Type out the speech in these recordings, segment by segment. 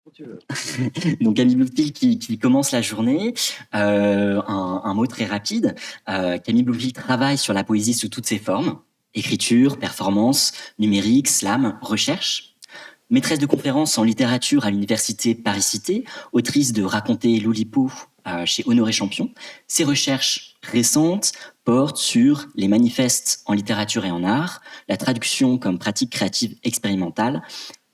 Quand tu veux. Donc Camille Bloomfield qui commence la journée, un mot très rapide. Camille Bloomfield travaille sur la poésie sous toutes ses formes, écriture, performance, numérique, slam, recherche. Maîtresse de conférences en littérature à l'université Paris-Cité, autrice de Raconter l'Oulipo chez Honoré Champion. Ses recherches récentes portent sur les manifestes en littérature et en art, la traduction comme pratique créative expérimentale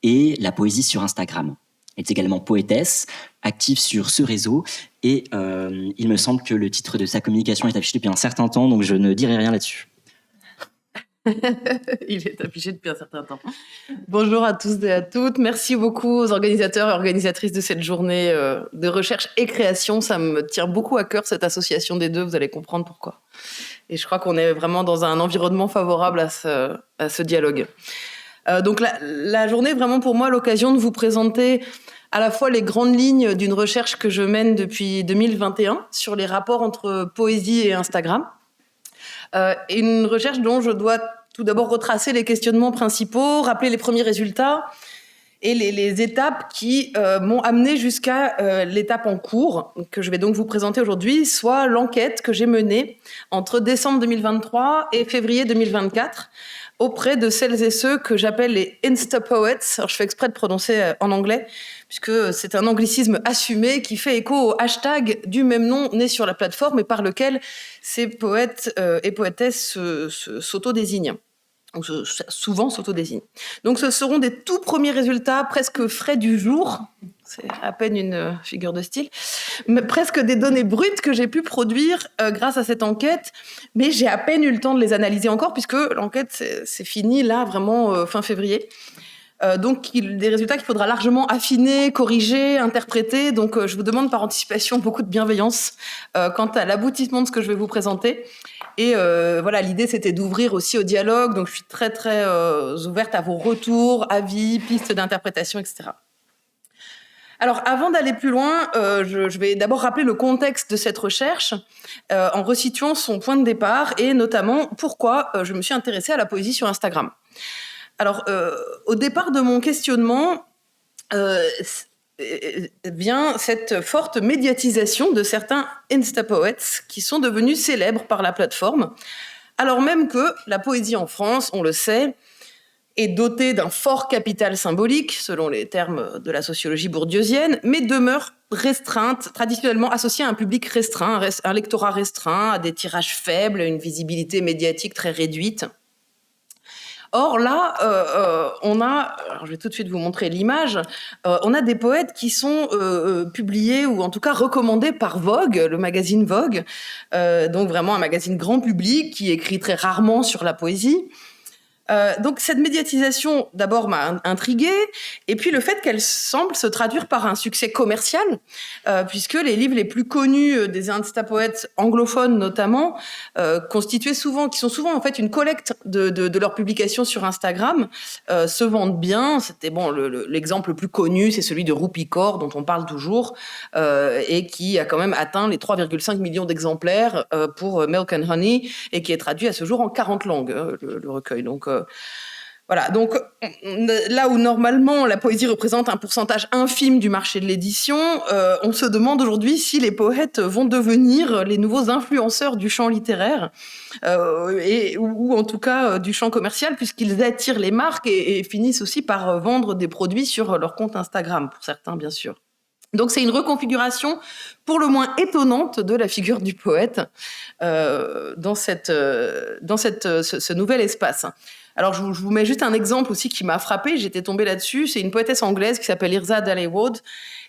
et la poésie sur Instagram. Elle est également poétesse, active sur ce réseau, et il me semble que le titre de sa communication est affiché depuis un certain temps, donc je ne dirai rien là-dessus. Il est affiché depuis un certain temps. Bonjour à tous et à toutes. Merci beaucoup aux organisateurs et organisatrices de cette journée de recherche et création. Ça me tient beaucoup à cœur, cette association des deux. Vous allez comprendre pourquoi. Et je crois qu'on est vraiment dans un environnement favorable à ce dialogue. Donc la journée est vraiment pour moi l'occasion de vous présenter à la fois les grandes lignes d'une recherche que je mène depuis 2021 sur les rapports entre poésie et Instagram. Une recherche dont je dois tout d'abord retracer les questionnements principaux, rappeler les premiers résultats et les étapes qui m'ont amené jusqu'à l'étape en cours, que je vais donc vous présenter aujourd'hui, soit l'enquête que j'ai menée entre décembre 2023 et février 2024 auprès de celles et ceux que j'appelle les Instapoets. Alors je fais exprès de prononcer en anglais, puisque c'est un anglicisme assumé qui fait écho au hashtag du même nom né sur la plateforme et par lequel ces poètes et poétesses s'autodésignent. Souvent s'autodésignent. Donc ce seront des tout premiers résultats presque frais du jour, c'est à peine une figure de style, mais presque des données brutes que j'ai pu produire grâce à cette enquête, mais j'ai à peine eu le temps de les analyser encore puisque l'enquête c'est fini là vraiment fin février. Donc des résultats qu'il faudra largement affiner, corriger, interpréter. Donc je vous demande par anticipation beaucoup de bienveillance quant à l'aboutissement de ce que je vais vous présenter. Et voilà, l'idée c'était d'ouvrir aussi au dialogue. Donc je suis très très ouverte à vos retours, avis, pistes d'interprétation, etc. Alors, avant d'aller plus loin, je vais d'abord rappeler le contexte de cette recherche en resituant son point de départ et notamment pourquoi je me suis intéressée à la poésie sur Instagram. Alors, au départ de mon questionnement vient cette forte médiatisation de certains Instapoets qui sont devenus célèbres par la plateforme, alors même que la poésie en France, on le sait, est dotée d'un fort capital symbolique, selon les termes de la sociologie bourdieusienne, mais demeure restreinte, traditionnellement associée à un public restreint, un lectorat restreint, à des tirages faibles, une visibilité médiatique très réduite. Or là, on a, alors je vais tout de suite vous montrer l'image, on a des poètes qui sont publiés ou en tout cas recommandés par Vogue, le magazine Vogue, donc vraiment un magazine grand public qui écrit très rarement sur la poésie. Donc cette médiatisation d'abord m'a intriguée et puis le fait qu'elle semble se traduire par un succès commercial puisque les livres les plus connus des Instapoètes anglophones notamment qui sont souvent en fait une collecte de leurs publications sur Instagram se vendent bien. C'était l'exemple le plus connu, c'est celui de Rupi Kaur dont on parle toujours et qui a quand même atteint les 3,5 millions d'exemplaires pour Milk and Honey et qui est traduit à ce jour en 40 langues le recueil. Donc voilà, donc là où normalement la poésie représente un pourcentage infime du marché de l'édition, on se demande aujourd'hui si les poètes vont devenir les nouveaux influenceurs du champ littéraire ou en tout cas du champ commercial, puisqu'ils attirent les marques et finissent aussi par vendre des produits sur leur compte Instagram, pour certains bien sûr. Donc c'est une reconfiguration pour le moins étonnante de la figure du poète dans ce nouvel espace. Alors je vous mets juste un exemple aussi qui m'a frappée, j'étais tombée là-dessus, c'est une poétesse anglaise qui s'appelle Yrsa Daley-Ward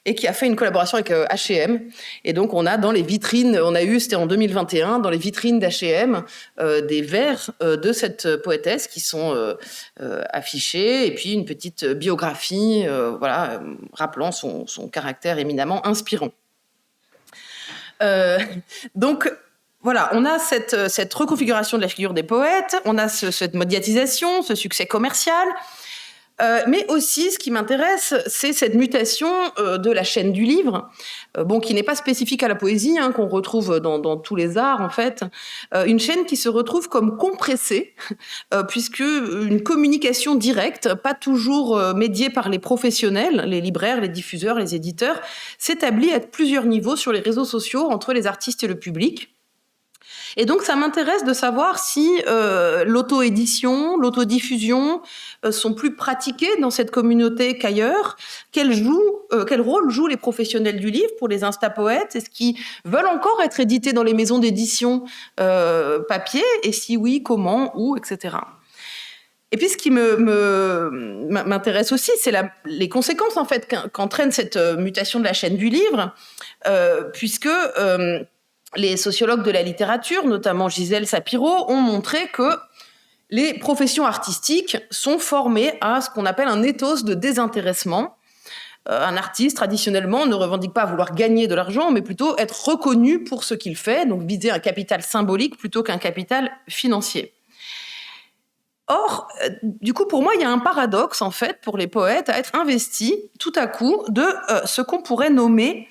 et qui a fait une collaboration avec H&M. Et donc on a dans les vitrines, c'était en 2021, dans les vitrines d'H&M, des vers de cette poétesse qui sont affichés, et puis une petite biographie, rappelant son caractère éminemment inspirant. Donc voilà, on a cette reconfiguration de la figure des poètes, on a cette médiatisation, ce succès commercial. Mais aussi, ce qui m'intéresse, c'est cette mutation de la chaîne du livre, qui n'est pas spécifique à la poésie, qu'on retrouve dans tous les arts, en fait. Une chaîne qui se retrouve comme compressée, puisque une communication directe, pas toujours médiée par les professionnels, les libraires, les diffuseurs, les éditeurs, s'établit à plusieurs niveaux sur les réseaux sociaux entre les artistes et le public. Et donc, ça m'intéresse de savoir si l'auto-édition, l'autodiffusion sont plus pratiquées dans cette communauté qu'ailleurs. Quel rôle jouent les professionnels du livre pour les instapoètes? Est-ce qu'ils veulent encore être édités dans les maisons d'édition papier? Et si oui, comment, où, etc. Et puis, ce qui m'intéresse aussi, c'est les conséquences en fait qu'entraîne cette mutation de la chaîne du livre, puisque les sociologues de la littérature, notamment Gisèle Sapiro, ont montré que les professions artistiques sont formées à ce qu'on appelle un ethos de désintéressement. Un artiste, traditionnellement, ne revendique pas vouloir gagner de l'argent, mais plutôt être reconnu pour ce qu'il fait, donc viser un capital symbolique plutôt qu'un capital financier. Or, du coup, pour moi, il y a un paradoxe, en fait, pour les poètes, à être investis, tout à coup, de ce qu'on pourrait nommer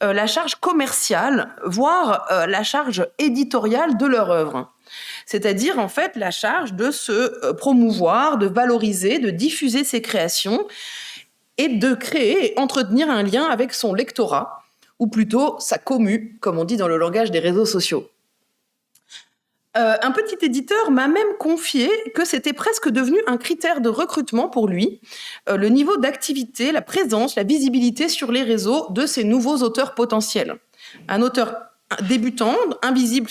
la charge commerciale, voire la charge éditoriale de leur œuvre. C'est-à-dire, en fait, la charge de se promouvoir, de valoriser, de diffuser ses créations et de créer et entretenir un lien avec son lectorat, ou plutôt sa commu, comme on dit dans le langage des réseaux sociaux. Un petit éditeur m'a même confié que c'était presque devenu un critère de recrutement pour lui, le niveau d'activité, la présence, la visibilité sur les réseaux de ces nouveaux auteurs potentiels. Un auteur débutant, invisible,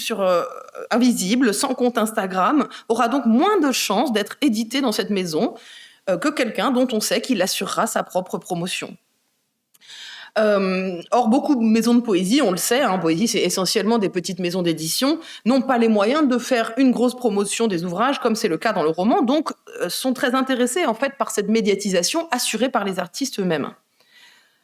sans compte Instagram, aura donc moins de chances d'être édité dans cette maison que quelqu'un dont on sait qu'il assurera sa propre promotion. Or, beaucoup de maisons de poésie, on le sait, poésie c'est essentiellement des petites maisons d'édition, n'ont pas les moyens de faire une grosse promotion des ouvrages, comme c'est le cas dans le roman, donc sont très intéressés en fait par cette médiatisation assurée par les artistes eux-mêmes.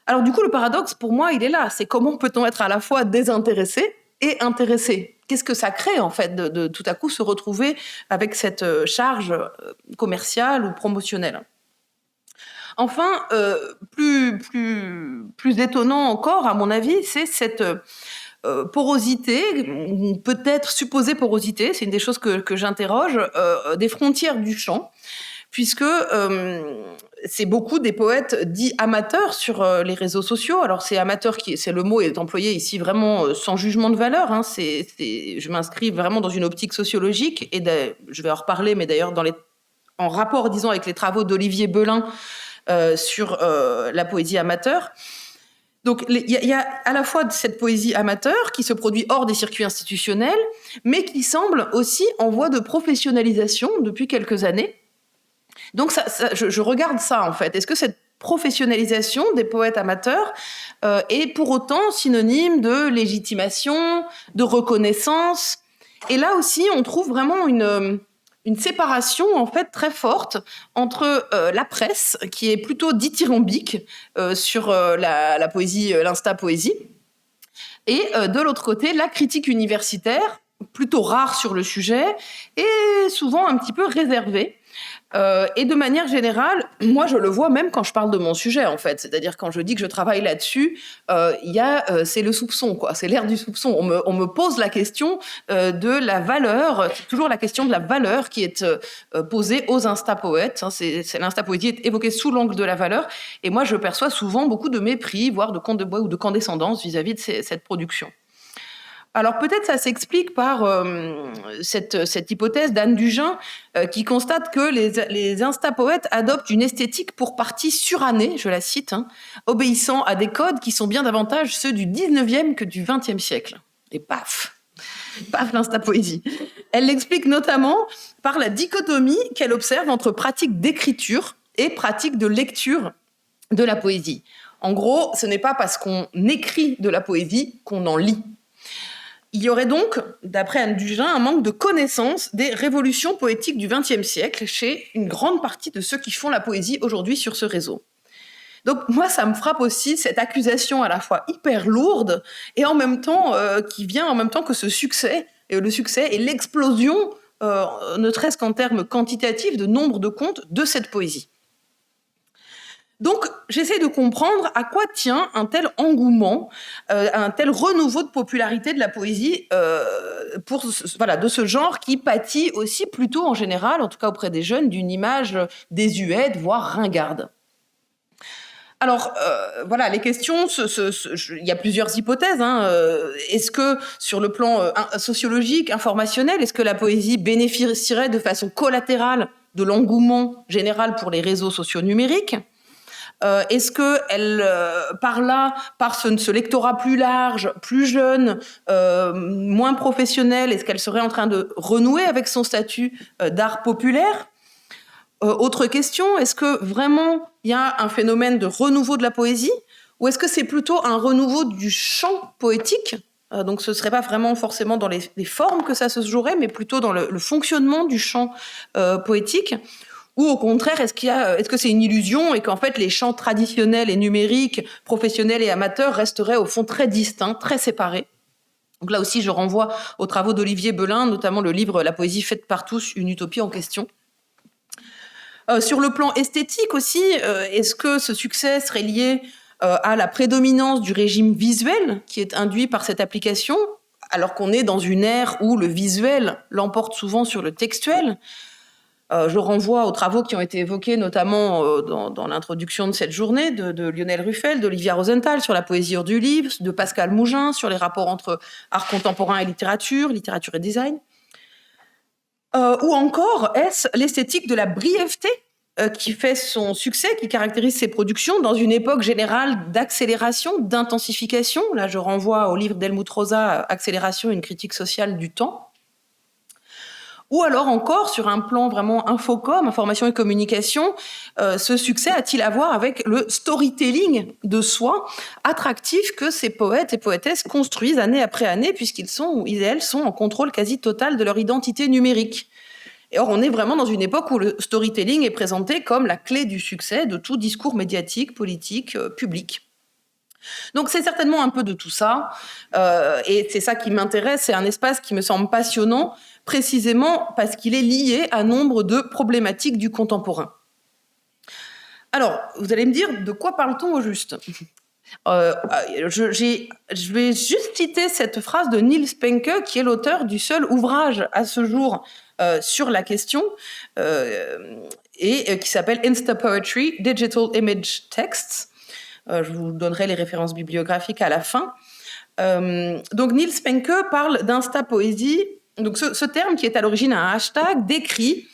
Alors du coup, le paradoxe pour moi, il est là, c'est comment peut-on être à la fois désintéressé et intéressé? Qu'est-ce que ça crée en fait de tout à coup se retrouver avec cette charge commerciale ou promotionnelle? Enfin, plus étonnant encore, à mon avis, c'est cette porosité, ou peut-être supposée porosité, c'est une des choses que j'interroge, des frontières du chant, puisque c'est beaucoup des poètes dits amateurs sur les réseaux sociaux. Alors c'est amateur, c'est le mot est employé ici vraiment sans jugement de valeur. Je m'inscris vraiment dans une optique sociologique, et je vais en reparler, mais d'ailleurs en rapport, disons, avec les travaux d'Olivier Belin, sur la poésie amateur. Donc il y a à la fois cette poésie amateur qui se produit hors des circuits institutionnels, mais qui semble aussi en voie de professionnalisation depuis quelques années. Donc je regarde ça en fait. Est-ce que cette professionnalisation des poètes amateurs est pour autant synonyme de légitimation, de reconnaissance? Et là aussi, on trouve vraiment une séparation en fait très forte entre la presse, qui est plutôt dithyrambique sur la poésie, l'insta-poésie, et de l'autre côté, la critique universitaire, plutôt rare sur le sujet, et souvent un petit peu réservée. Et de manière générale, moi je le vois même quand je parle de mon sujet en fait, c'est-à-dire quand je dis que je travaille là-dessus, c'est le soupçon, quoi, c'est l'ère du soupçon. On me pose la question de la valeur, c'est toujours la question de la valeur qui est posée aux instapoètes. C'est l'instapoésie est évoquée sous l'angle de la valeur, et moi je perçois souvent beaucoup de mépris, voire de ou de condescendance vis-à-vis de cette production. Alors peut-être ça s'explique par cette hypothèse d'Anne Dugin qui constate que les instapoètes adoptent une esthétique pour partie surannée, je la cite, obéissant à des codes qui sont bien davantage ceux du 19e que du 20e siècle. Et paf l'instapoésie. Elle l'explique notamment par la dichotomie qu'elle observe entre pratique d'écriture et pratique de lecture de la poésie. En gros, ce n'est pas parce qu'on écrit de la poésie qu'on en lit. Il y aurait donc, d'après Anne Dugin, un manque de connaissance des révolutions poétiques du XXe siècle chez une grande partie de ceux qui font la poésie aujourd'hui sur ce réseau. Donc moi, ça me frappe aussi cette accusation à la fois hyper lourde et en même temps qui vient en même temps que ce succès, et le succès et l'explosion, ne serait-ce qu'en termes quantitatifs, de nombre de contes de cette poésie. Donc, j'essaie de comprendre à quoi tient un tel engouement, un tel renouveau de popularité de la poésie de ce genre qui pâtit aussi plutôt en général, en tout cas auprès des jeunes, d'une image désuète, voire ringarde. Alors, les questions, il y a plusieurs hypothèses. Est-ce que, sur le plan sociologique, informationnel, est-ce que la poésie bénéficierait de façon collatérale de l'engouement général pour les réseaux sociaux numériques ? Est-ce qu'elle, par ce lectorat plus large, plus jeune, moins professionnel, est-ce qu'elle serait en train de renouer avec son statut d'art populaire ? Autre question, est-ce que vraiment il y a un phénomène de renouveau de la poésie, ou est-ce que c'est plutôt un renouveau du chant poétique ? Donc ce ne serait pas vraiment forcément dans les formes que ça se jouerait, mais plutôt dans le fonctionnement du chant poétique. Ou au contraire, est-ce que c'est une illusion et qu'en fait les chants traditionnels et numériques, professionnels et amateurs resteraient au fond très distincts, très séparés ? Donc là aussi, je renvoie aux travaux d'Olivier Belin, notamment le livre « La poésie faite par tous, une utopie en question ». Sur le plan esthétique aussi, est-ce que ce succès serait lié à la prédominance du régime visuel qui est induit par cette application, alors qu'on est dans une ère où le visuel l'emporte souvent sur le textuel ? Je renvoie aux travaux qui ont été évoqués notamment dans l'introduction de cette journée de Lionel Ruffel, d'Olivia Rosenthal sur la poésie hors du livre, de Pascal Mougin sur les rapports entre art contemporain et littérature et design. Ou encore, est-ce l'esthétique de la brièveté qui fait son succès, qui caractérise ses productions dans une époque générale d'accélération, d'intensification ? Là, je renvoie au livre d'Helmut Rosa, Accélération, une critique sociale du temps. Ou alors encore, sur un plan vraiment infocom, information et communication, ce succès a-t-il à voir avec le storytelling de soi attractif que ces poètes et poétesses construisent année après année, puisqu'ils et elles sont en contrôle quasi total de leur identité numérique. Et or, on est vraiment dans une époque où le storytelling est présenté comme la clé du succès de tout discours médiatique, politique, public. Donc c'est certainement un peu de tout ça, et c'est ça qui m'intéresse, c'est un espace qui me semble passionnant, précisément parce qu'il est lié à nombre de problématiques du contemporain. Alors, vous allez me dire, de quoi parle-t-on au juste ? Je vais juste citer cette phrase de Niels Penke, qui est l'auteur du seul ouvrage à ce jour sur la question, et qui s'appelle Instapoetry, Digital Image Texts. Je vous donnerai les références bibliographiques à la fin. Donc Niels Penke parle d'insta-poésie. Donc ce terme, qui est à l'origine un hashtag, décrit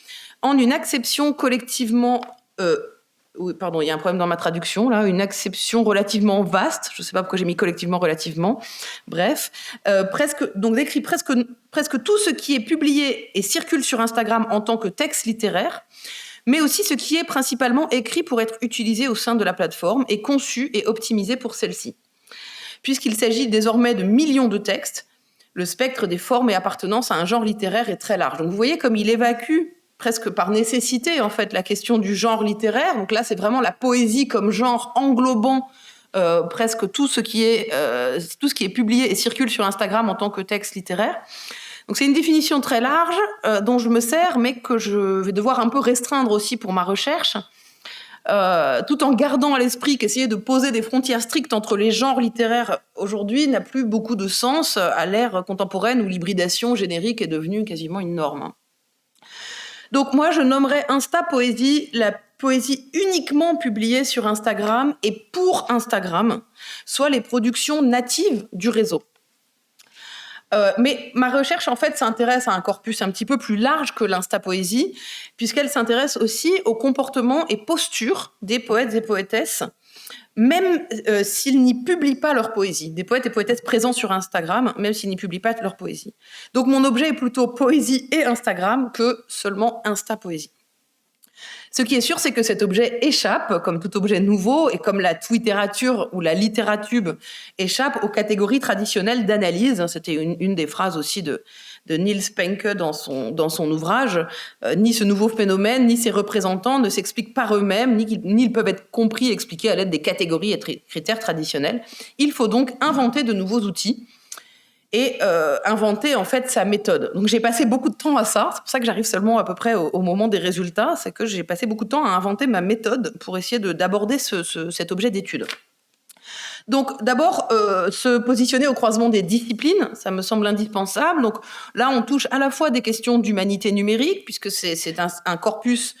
en une acception collectivement... il y a un problème dans ma traduction, là, une acception relativement vaste, je ne sais pas pourquoi j'ai mis collectivement, relativement, bref, décrit presque tout ce qui est publié et circule sur Instagram en tant que texte littéraire, mais aussi ce qui est principalement écrit pour être utilisé au sein de la plateforme et conçu et optimisé pour celle-ci. Puisqu'il s'agit désormais de millions de textes, le spectre des formes et appartenances à un genre littéraire est très large. Donc vous voyez comme il évacue presque par nécessité en fait la question du genre littéraire. Donc là c'est vraiment la poésie comme genre englobant presque tout ce qui est publié et circule sur Instagram en tant que texte littéraire. Donc c'est une définition très large dont je me sers, mais que je vais devoir un peu restreindre aussi pour ma recherche, tout en gardant à l'esprit qu'essayer de poser des frontières strictes entre les genres littéraires aujourd'hui n'a plus beaucoup de sens à l'ère contemporaine où l'hybridation générique est devenue quasiment une norme. Donc moi je nommerais Insta-poésie la poésie uniquement publiée sur Instagram et pour Instagram, soit les productions natives du réseau. Mais ma recherche, en fait, s'intéresse à un corpus un petit peu plus large que l'insta-poésie, puisqu'elle s'intéresse aussi au comportement et posture des poètes et poétesses, même s'ils n'y publient pas leur poésie. Des poètes et poétesses présents sur Instagram, même s'ils n'y publient pas leur poésie. Donc mon objet est plutôt poésie et Instagram que seulement insta-poésie. Ce qui est sûr, c'est que cet objet échappe, comme tout objet nouveau, et comme la twitterature ou la littératube échappe aux catégories traditionnelles d'analyse. C'était une des phrases aussi de Niels Penke dans son ouvrage. Ni ce nouveau phénomène, ni ses représentants ne s'expliquent par eux-mêmes, ni ils peuvent être compris et expliqués à l'aide des catégories et critères traditionnels. Il faut donc inventer de nouveaux outils. et inventer en fait sa méthode. Donc j'ai passé beaucoup de temps à ça, c'est pour ça que j'arrive seulement à peu près au moment des résultats, c'est que j'ai passé beaucoup de temps à inventer ma méthode pour essayer d'aborder cet objet d'étude. Donc d'abord, se positionner au croisement des disciplines, ça me semble indispensable. Donc là, on touche à la fois des questions d'humanité numérique, puisque c'est un corpus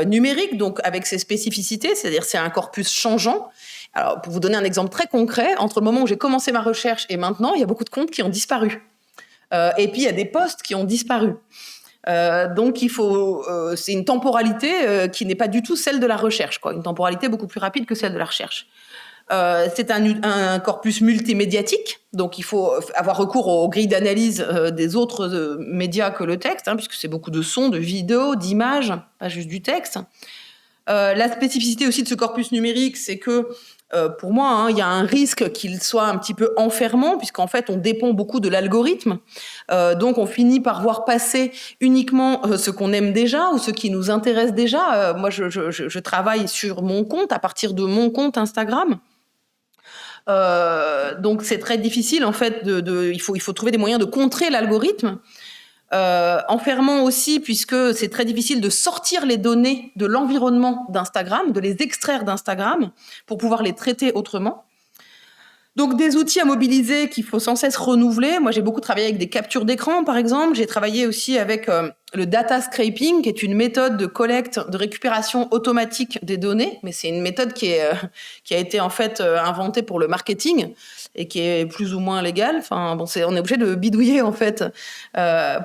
numérique, donc avec ses spécificités, c'est-à-dire c'est un corpus changeant. Alors, pour vous donner un exemple très concret, entre le moment où j'ai commencé ma recherche et maintenant, il y a beaucoup de comptes qui ont disparu. Et puis, il y a des postes qui ont disparu. Donc, c'est une temporalité qui n'est pas du tout celle de la recherche, quoi. Une temporalité beaucoup plus rapide que celle de la recherche. C'est un corpus multimédiatique, donc il faut avoir recours aux grilles d'analyse des autres médias que le texte, puisque c'est beaucoup de sons, de vidéos, d'images, pas juste du texte. La spécificité aussi de ce corpus numérique, c'est que pour moi, il y a un risque qu'il soit un petit peu enfermant, puisqu'en fait, on dépend beaucoup de l'algorithme. Donc, on finit par voir passer uniquement ce qu'on aime déjà ou ce qui nous intéresse déjà. Moi, je travaille sur mon compte, à partir de mon compte Instagram. Donc, c'est très difficile, en fait. Il faut trouver des moyens de contrer l'algorithme. Enfermant aussi, puisque c'est très difficile de sortir les données de l'environnement d'Instagram, de les extraire d'Instagram pour pouvoir les traiter autrement. Donc des outils à mobiliser qu'il faut sans cesse renouveler. Moi, j'ai beaucoup travaillé avec des captures d'écran, par exemple. J'ai travaillé aussi avec le data scraping, qui est une méthode de collecte, de récupération automatique des données. Mais c'est une méthode qui a été en fait inventée pour le marketing et qui est plus ou moins légale. Enfin, bon, on est obligé de bidouiller en fait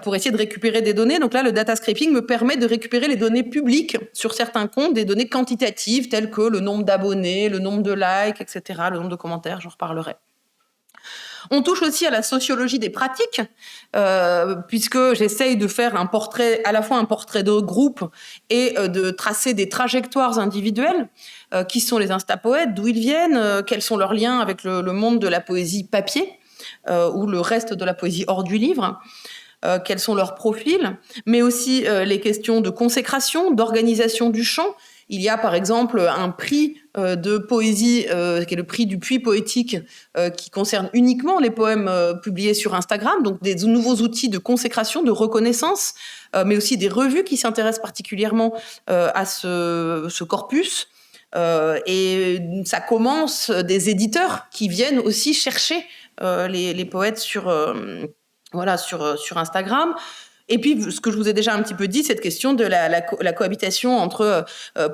pour essayer de récupérer des données. Donc là, le data scraping me permet de récupérer les données publiques sur certains comptes, des données quantitatives telles que le nombre d'abonnés, le nombre de likes, etc., le nombre de commentaires. J'en reparlerai. On touche aussi à la sociologie des pratiques, puisque j'essaye de faire un portrait, à la fois un portrait de groupe et de tracer des trajectoires individuelles. Qui sont les instapoètes, d'où ils viennent, quels sont leurs liens avec le monde de la poésie papier ou le reste de la poésie hors du livre. Quels sont leurs profils, mais aussi les questions de consécration, d'organisation du chant. Il y a par exemple un prix de poésie, qui est le prix du puits poétique, qui concerne uniquement les poèmes publiés sur Instagram, donc des nouveaux outils de consécration, de reconnaissance, mais aussi des revues qui s'intéressent particulièrement à ce corpus. Et ça commence des éditeurs qui viennent aussi chercher les poètes sur Instagram. Et puis, ce que je vous ai déjà un petit peu dit, cette question de la cohabitation entre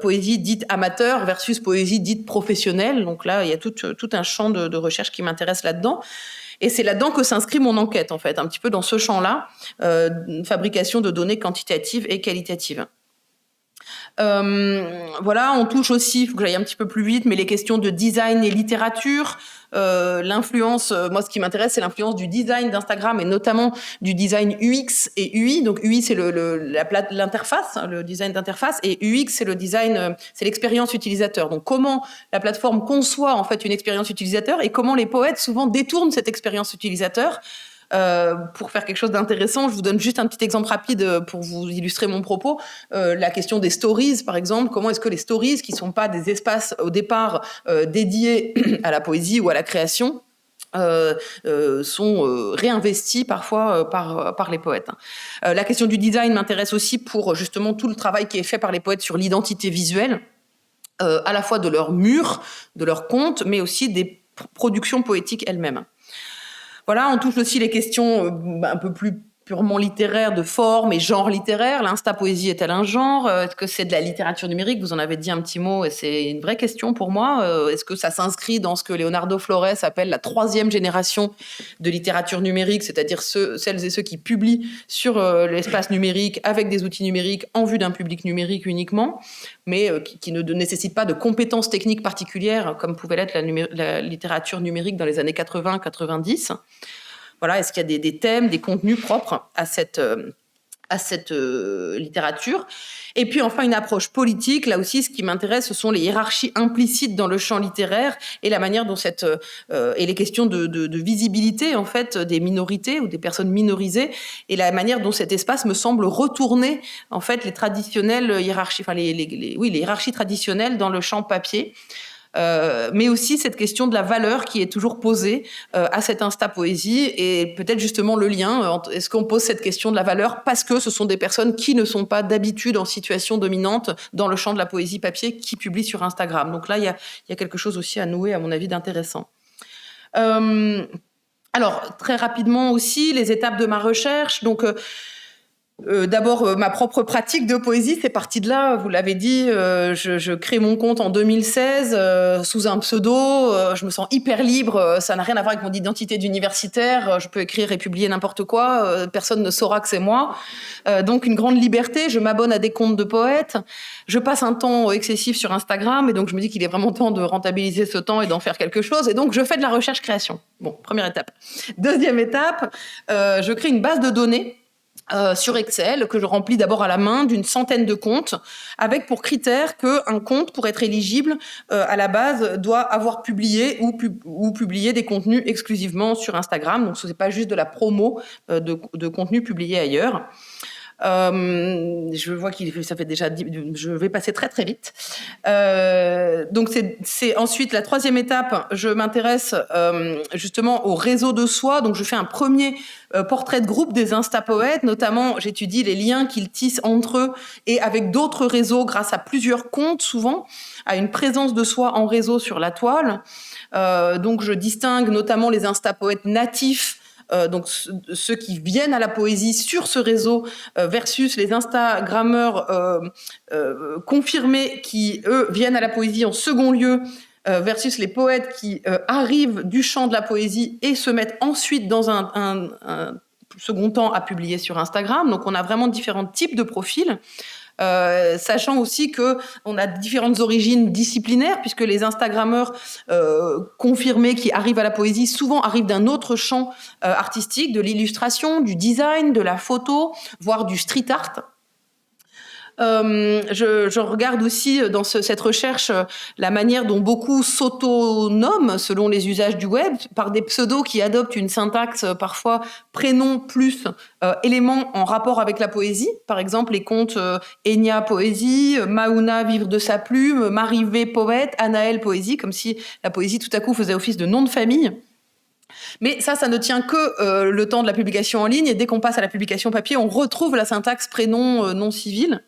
poésie dite amateur versus poésie dite professionnelle. Donc là, il y a tout un champ de recherche qui m'intéresse là-dedans. Et c'est là-dedans que s'inscrit mon enquête, en fait, un petit peu dans ce champ-là, fabrication de données quantitatives et qualitatives. On touche aussi, il faut que j'aille un petit peu plus vite, mais les questions de design et littérature, l'influence, moi ce qui m'intéresse c'est l'influence du design d'Instagram et notamment du design UX et UI. Donc UI c'est l'interface, le design d'interface, et UX c'est le design, c'est l'expérience utilisateur. Donc comment la plateforme conçoit en fait une expérience utilisateur et comment les poètes souvent détournent cette expérience utilisateur. Pour faire quelque chose d'intéressant, je vous donne juste un petit exemple rapide pour vous illustrer mon propos. La question des stories, par exemple. Comment est-ce que les stories, qui ne sont pas des espaces au départ dédiés à la poésie ou à la création, sont réinvestis parfois par les poètes. La question du design m'intéresse aussi pour justement tout le travail qui est fait par les poètes sur l'identité visuelle, à la fois de leurs murs, de leurs contes, mais aussi des productions poétiques elles-mêmes. Voilà, on touche aussi les questions un peu plus purement littéraires de forme et genre littéraire. L'insta-poésie est-elle un genre ? Est-ce que c'est de la littérature numérique ? Vous en avez dit un petit mot et c'est une vraie question pour moi. Est-ce que ça s'inscrit dans ce que Leonardo Flores appelle la 3e génération de littérature numérique, c'est-à-dire celles et ceux qui publient sur l'espace numérique avec des outils numériques en vue d'un public numérique uniquement, mais qui ne nécessitent pas de compétences techniques particulières comme pouvait l'être la littérature numérique dans les années 80-90. Voilà, est-ce qu'il y a des thèmes, des contenus propres à cette littérature ? Et puis enfin, une approche politique. Là aussi, ce qui m'intéresse, ce sont les hiérarchies implicites dans le champ littéraire et la manière dont et les questions de visibilité en fait des minorités ou des personnes minorisées et la manière dont cet espace me semble retourner en fait les traditionnelles hiérarchies, les hiérarchies traditionnelles dans le champ papier. mais aussi cette question de la valeur qui est toujours posée à cette Insta Poésie, et peut-être justement le lien, est-ce qu'on pose cette question de la valeur parce que ce sont des personnes qui ne sont pas d'habitude en situation dominante dans le champ de la poésie papier qui publient sur Instagram. Donc là, il y a quelque chose aussi à nouer, à mon avis, d'intéressant. Alors, très rapidement aussi, les étapes de ma recherche. Donc, d'abord, ma propre pratique de poésie, c'est parti de là. Vous l'avez dit, je crée mon compte en 2016 sous un pseudo. Je me sens hyper libre. Ça n'a rien à voir avec mon identité d'universitaire. Je peux écrire et publier n'importe quoi. Personne ne saura que c'est moi. Donc, une grande liberté. Je m'abonne à des comptes de poètes. Je passe un temps excessif sur Instagram. Et donc, je me dis qu'il est vraiment temps de rentabiliser ce temps et d'en faire quelque chose. Et donc, je fais de la recherche-création. Bon, première étape. Deuxième étape, je crée une base de données sur Excel, que je remplis d'abord à la main d'une centaine de comptes, avec pour critère qu'un compte, pour être éligible, à la base, doit avoir publié ou publié des contenus exclusivement sur Instagram. Donc ce n'est pas juste de la promo de contenus publiés ailleurs. Je vois ça fait déjà je vais passer très très vite. Donc c'est ensuite la troisième étape. Je m'intéresse justement au réseau de soi. Donc je fais un premier portrait de groupe des Instapoètes. Notamment, j'étudie les liens qu'ils tissent entre eux et avec d'autres réseaux grâce à plusieurs comptes, souvent à une présence de soi en réseau sur la toile. Donc je distingue notamment les Instapoètes natifs, donc ceux qui viennent à la poésie sur ce réseau versus les Instagrammeurs confirmés qui, eux, viennent à la poésie en second lieu versus les poètes qui arrivent du champ de la poésie et se mettent ensuite dans un second temps à publier sur Instagram. Donc on a vraiment différents types de profils. Sachant aussi qu'on a différentes origines disciplinaires, puisque les Instagrammeurs confirmés qui arrivent à la poésie souvent arrivent d'un autre champ artistique, de l'illustration, du design, de la photo, voire du street art. Je regarde aussi dans cette recherche la manière dont beaucoup s'autonomment selon les usages du web par des pseudos qui adoptent une syntaxe parfois prénom plus élément en rapport avec la poésie. Par exemple, les comptes Enya Poésie, Mauna Vivre de sa plume, Marivé Poète, Anaël Poésie, comme si la poésie tout à coup faisait office de nom de famille. Mais ça ne tient que le temps de la publication en ligne, et dès qu'on passe à la publication papier, on retrouve la syntaxe prénom non civil.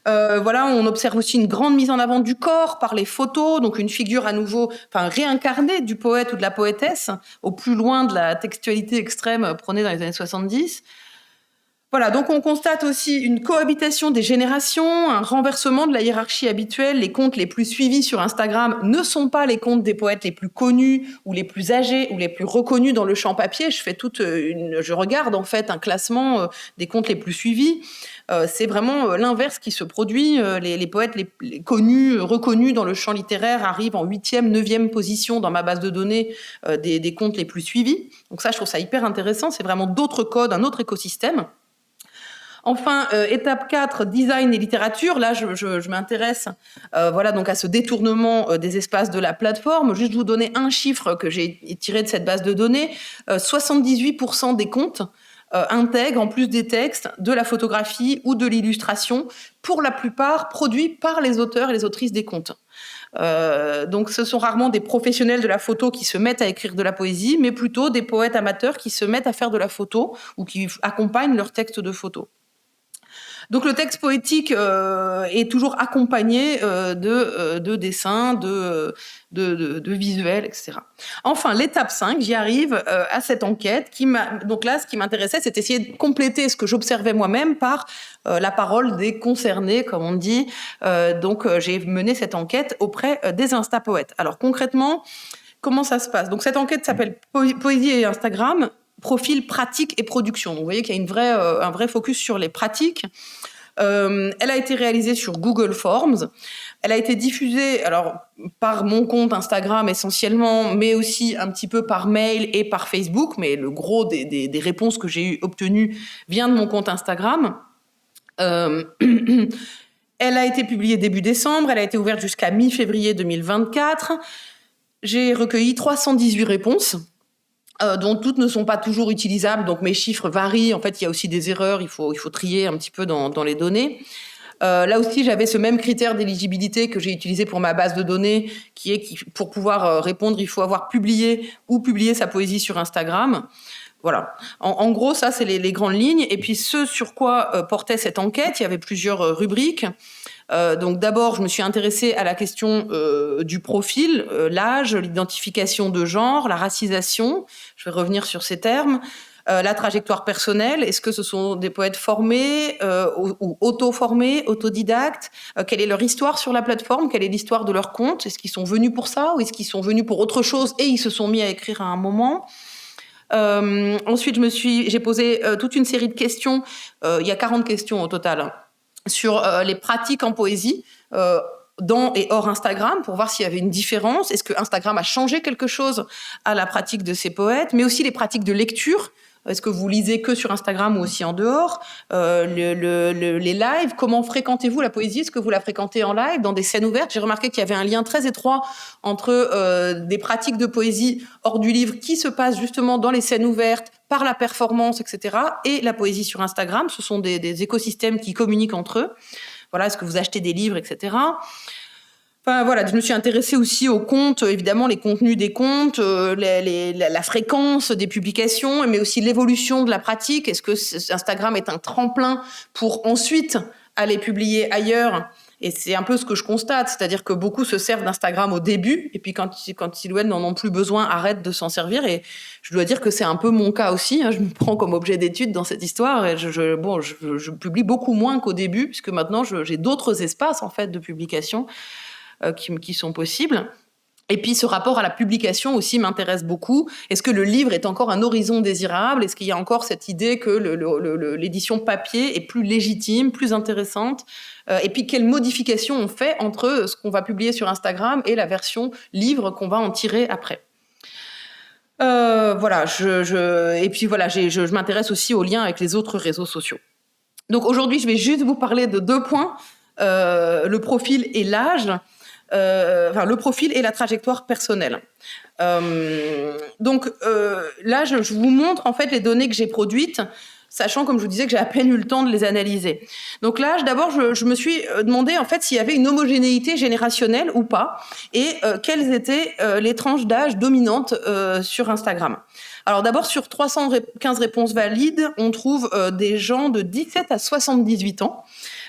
Voilà, on observe aussi une grande mise en avant du corps par les photos, donc une figure à nouveau, réincarnée du poète ou de la poétesse, au plus loin de la textualité extrême prônée dans les années 70. Voilà, donc on constate aussi une cohabitation des générations, un renversement de la hiérarchie habituelle. Les comptes les plus suivis sur Instagram ne sont pas les comptes des poètes les plus connus ou les plus âgés ou les plus reconnus dans le champ papier. Je regarde en fait un classement des comptes les plus suivis. C'est vraiment l'inverse qui se produit. Les poètes les connus, reconnus dans le champ littéraire arrivent en 8e, 9e position dans ma base de données des comptes les plus suivis. Donc ça, je trouve ça hyper intéressant. C'est vraiment d'autres codes, un autre écosystème. Enfin, étape 4, design et littérature. Là, je m'intéresse donc à ce détournement des espaces de la plateforme. Juste vous donner un chiffre que j'ai tiré de cette base de données. 78% des comptes intègrent, en plus des textes, de la photographie ou de l'illustration, pour la plupart produits par les auteurs et les autrices des comptes. Donc ce sont rarement des professionnels de la photo qui se mettent à écrire de la poésie, mais plutôt des poètes amateurs qui se mettent à faire de la photo ou qui accompagnent leurs textes de photo. Donc le texte poétique est toujours accompagné de dessins, de visuels, etc. Enfin, l'étape 5, j'y arrive à cette enquête. Donc là, ce qui m'intéressait, c'est essayer de compléter ce que j'observais moi-même par la parole des concernés, comme on dit. Donc j'ai mené cette enquête auprès des Instapoètes. Alors concrètement, comment ça se passe ? Donc cette enquête s'appelle Poésie et Instagram, profil pratique et production. Donc, vous voyez qu'il y a un vrai focus sur les pratiques. Elle a été réalisée sur Google Forms. Elle a été diffusée par mon compte Instagram essentiellement, mais aussi un petit peu par mail et par Facebook. Mais le gros des réponses que j'ai obtenues vient de mon compte Instagram. Elle a été publiée début décembre. Elle a été ouverte jusqu'à mi-février 2024. J'ai recueilli 318 réponses. Dont toutes ne sont pas toujours utilisables, donc mes chiffres varient. En fait, il y a aussi des erreurs, il faut trier un petit peu dans les données. Là aussi, j'avais ce même critère d'éligibilité que j'ai utilisé pour ma base de données, qui est pour pouvoir répondre, il faut avoir publié ou publié sa poésie sur Instagram. Voilà. En gros, ça, c'est les grandes lignes. Et puis, ce sur quoi portait cette enquête, il y avait plusieurs rubriques. Donc d'abord, je me suis intéressée à la question du profil, l'âge, l'identification de genre, la racisation. Je vais revenir sur ces termes. La trajectoire personnelle, est-ce que ce sont des poètes formés ou auto-formés, autodidactes? Quelle est leur histoire sur la plateforme? Quelle est l'histoire de leur compte? Est-ce qu'ils sont venus pour ça ou est-ce qu'ils sont venus pour autre chose et ils se sont mis à écrire à un moment? Ensuite, j'ai posé toute une série de questions. Il y a 40 questions au total sur les pratiques en poésie dans et hors Instagram pour voir s'il y avait une différence. Est-ce que Instagram a changé quelque chose à la pratique de ces poètes? Mais aussi les pratiques de lecture. Est-ce que vous lisez que sur Instagram ou aussi en dehors? Les lives, comment fréquentez-vous la poésie? Est-ce que vous la fréquentez en live, dans des scènes ouvertes? J'ai remarqué qu'il y avait un lien très étroit entre des pratiques de poésie hors du livre qui se passent justement dans les scènes ouvertes, par la performance, etc. et la poésie sur Instagram. Ce sont des écosystèmes qui communiquent entre eux. Voilà, est-ce que vous achetez des livres, etc. Enfin, voilà, je me suis intéressée aussi aux comptes, évidemment les contenus des comptes, la fréquence des publications, mais aussi l'évolution de la pratique. Est-ce que Instagram est un tremplin pour ensuite aller publier ailleurs? Et c'est un peu ce que je constate, c'est-à-dire que beaucoup se servent d'Instagram au début, et puis quand ils n'en ont plus besoin, arrêtent de s'en servir. Et je dois dire que c'est un peu mon cas aussi. Je me prends comme objet d'étude dans cette histoire. Et je publie beaucoup moins qu'au début, puisque maintenant j'ai d'autres espaces en fait de publication qui sont possibles. Et puis ce rapport à la publication aussi m'intéresse beaucoup. Est-ce que le livre est encore un horizon désirable? Est-ce qu'il y a encore cette idée que l'édition papier est plus légitime, plus intéressante? Et puis quelles modifications on fait entre ce qu'on va publier sur Instagram et la version livre qu'on va en tirer après? Voilà, et puis voilà, je m'intéresse aussi aux liens avec les autres réseaux sociaux. Donc aujourd'hui, je vais juste vous parler de 2 points, le profil et l'âge. Le profil et la trajectoire personnelle. Donc là, je vous montre en fait les données que j'ai produites, sachant, comme je vous disais, que j'ai à peine eu le temps de les analyser. Donc là, d'abord, je me suis demandé en fait s'il y avait une homogénéité générationnelle ou pas, et quelles étaient les tranches d'âge dominantes sur Instagram. Alors d'abord, sur 315 réponses valides, on trouve des gens de 17 à 78 ans.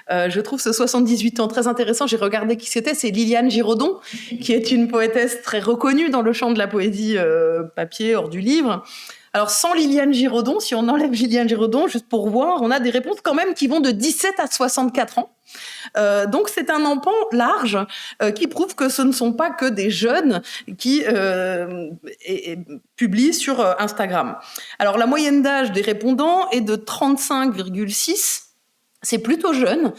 Je trouve ce 78 ans très intéressant. J'ai regardé qui c'était. C'est Liliane Giraudon, qui est une poétesse très reconnue dans le champ de la poésie papier, hors du livre. Alors, sans Liliane Giraudon, si on enlève Liliane Giraudon, juste pour voir, on a des réponses quand même qui vont de 17 à 64 ans. Donc, c'est un empan large qui prouve que ce ne sont pas que des jeunes qui publient sur Instagram. Alors, la moyenne d'âge des répondants est de 35,6. C'est plutôt jeune,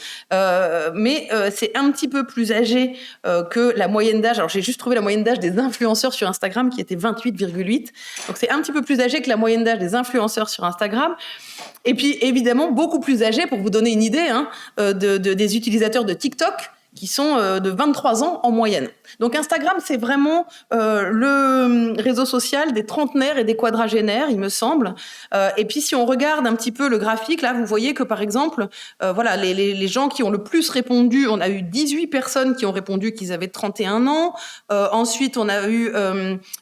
mais c'est un petit peu plus âgé que la moyenne d'âge. Alors, j'ai juste trouvé la moyenne d'âge des influenceurs sur Instagram qui était 28,8. Donc, c'est un petit peu plus âgé que la moyenne d'âge des influenceurs sur Instagram. Et puis, évidemment, beaucoup plus âgé, pour vous donner une idée, des utilisateurs de TikTok qui sont de 23 ans en moyenne. Donc Instagram, c'est vraiment le réseau social des trentenaires et des quadragénaires, il me semble. Et puis si on regarde un petit peu le graphique, là, vous voyez que par exemple, voilà, les gens qui ont le plus répondu, on a eu 18 personnes qui ont répondu qu'ils avaient 31 ans. Ensuite, on a eu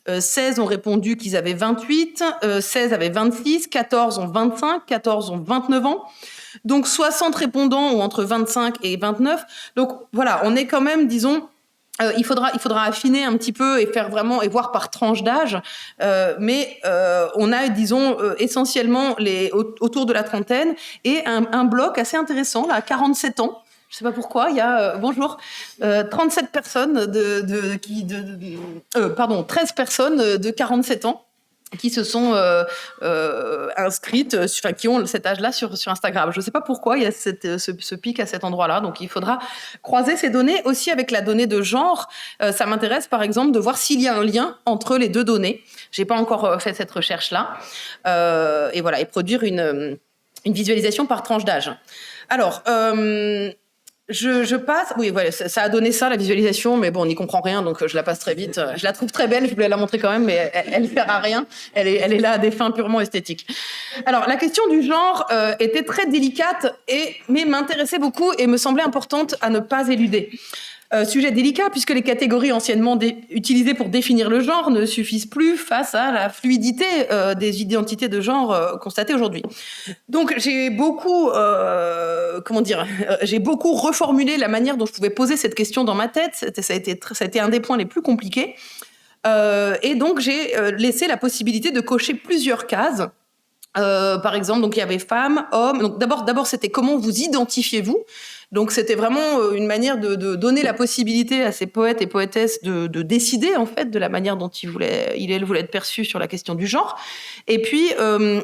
16 ont répondu qu'ils avaient 28, 16 avaient 26, 14 ont 25, 14 ont 29 ans. Donc 60 répondants ont entre 25 et 29. Donc voilà, on est quand même, disons, il faudra affiner un petit peu et faire vraiment et voir par tranche d'âge. Mais on a, disons, essentiellement autour de la trentaine et un bloc assez intéressant là, à 47 ans. Je sais pas pourquoi, il y a 37 personnes 13 personnes de 47 ans qui se sont inscrites, qui ont cet âge-là sur Instagram. Je ne sais pas pourquoi il y a ce pic à cet endroit-là, donc il faudra croiser ces données aussi avec la donnée de genre. Ça m'intéresse par exemple de voir s'il y a un lien entre les deux données. J'ai pas encore fait cette recherche-là. Et voilà, et produire une visualisation par tranche d'âge. Alors, Je passe. Oui, voilà, ça a donné ça, la visualisation, mais bon, on n'y comprend rien, donc je la passe très vite. Je la trouve très belle, je voulais la montrer quand même, mais elle sert à rien. Elle est là à des fins purement esthétiques. Alors, la question du genre était très délicate, mais m'intéressait beaucoup et me semblait importante à ne pas éluder. Sujet délicat puisque les catégories anciennement utilisées pour définir le genre ne suffisent plus face à la fluidité des identités de genre constatées aujourd'hui. Donc j'ai beaucoup, j'ai beaucoup reformulé la manière dont je pouvais poser cette question dans ma tête. Ça a été un des points les plus compliqués. Et donc j'ai laissé la possibilité de cocher plusieurs cases. Par exemple, donc il y avait femmes, hommes. Donc d'abord c'était comment vous identifiez-vous. Donc c'était vraiment une manière de donner la possibilité à ces poètes et poétesses de décider en fait de la manière dont ils voulaient être perçus sur la question du genre. Et puis